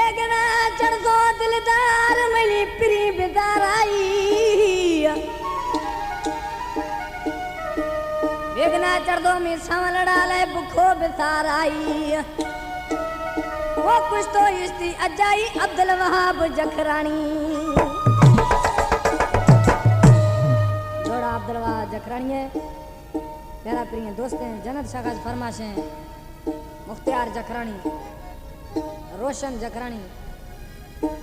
वेगना चढ़ दो दिलदार मनी प्री बिदाराई वेगना चढ़ दो मी सांवलड़ा ले बुखो बिसाराई वो कुछ तो इस्ती अजाई अब्दुल वहाब जखरानी जोड़ा अब्दुल वहाब जखरानी है प्यारा प्रिय दोस्त हैं जन्नत शागाज फरमाश हैं मुख्तियार जखरानी रोशन जखरानी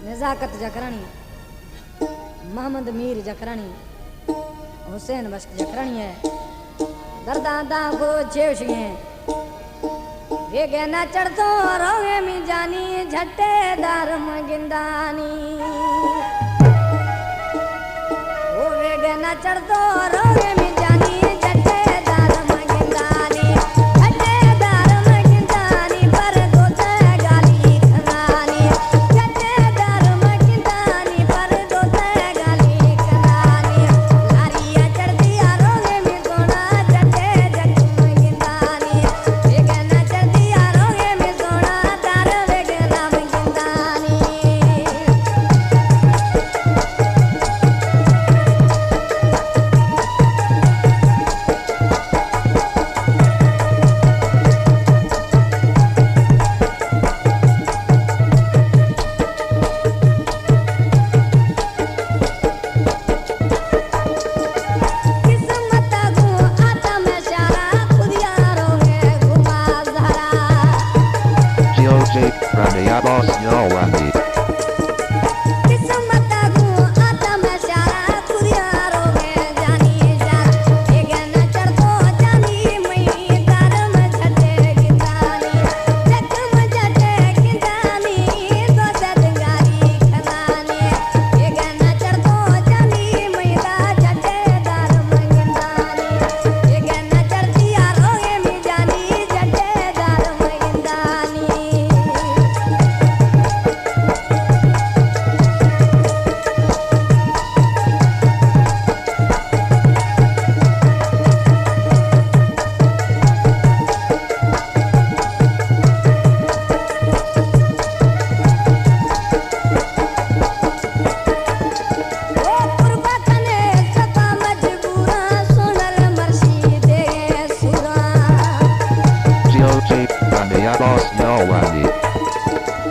नजाकत जखरानी मोहम्मद मीर जखरानी हुसैन बख्श जखरानी है दरदादा को चेवशी हैं वेगना चढ़तो रोगे मी जानी झट्टेदार मगिंदानी ओ वेगना चढ़तो रोगे मी जानी झट्टेदार मगिंदानी झट्टेदार मगिंदानी पर दोते गाली खनानी झट्टेदार मगिंदानी पर दोते गाली खनानी लारिया चढ़ती रोगे मी सोना झट्टे जग मगिंदानी वेगना चढ़ती रोगे मी सोना तार वेगना मगिंदानी किस्मत को आता में शारा खुद यारोगे घुमा जहरा Geoje Pranayabos Yawandi. किस्मत को आता में शारा खुद यारोगे जानी जान वेगना चढ़तो जानी मई तार में झटे गिंदानी जग में झटे गिंदानी दो सदगारी खनानी वेगना चढ़तो जानी मई दा झटे दार मंगिंदानी वेगना चढ़ती रोगे मी जानी झटे दार मंगिंदानी ओ कुर्बाने सपा मजबूरा सोनल मर्शी दे सुरा Geoje Pranayabos Yawandi.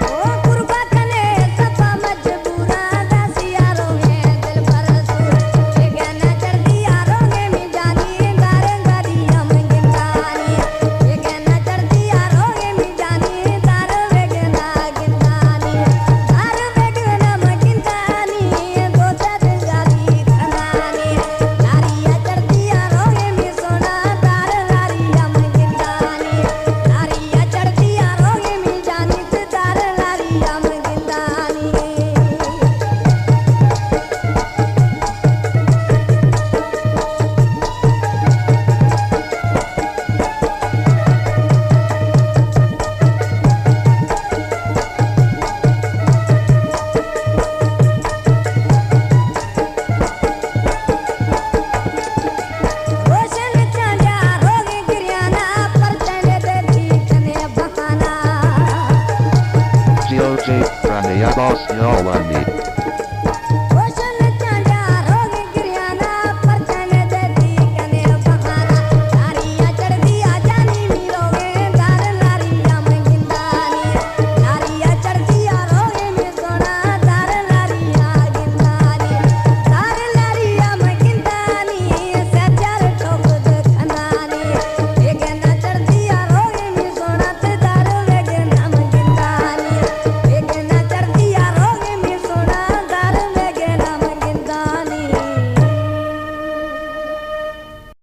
ओ कुर्बाने सपा मजबूरा दासिया रोगे दिल पर सुर वेगना चढ़ती रोगे मी जानी दार गादिया मंगिंदानी वेगना चढ़ती रोगे मी जानी दार वेगना गिंदानी दार वेगना मंगिंदानी दो सद गाली खनानी लारिया चढ़ती रोगे मी सोना दार लारिया मंगिंदानी लारिया चढ़ती रोगे मी जानी दार लारिया मंगिंदानी रोशन चांदा रोगे गिरियाना पर चले दे ठीकने बहाना Geoje Pranayabos Yawandi.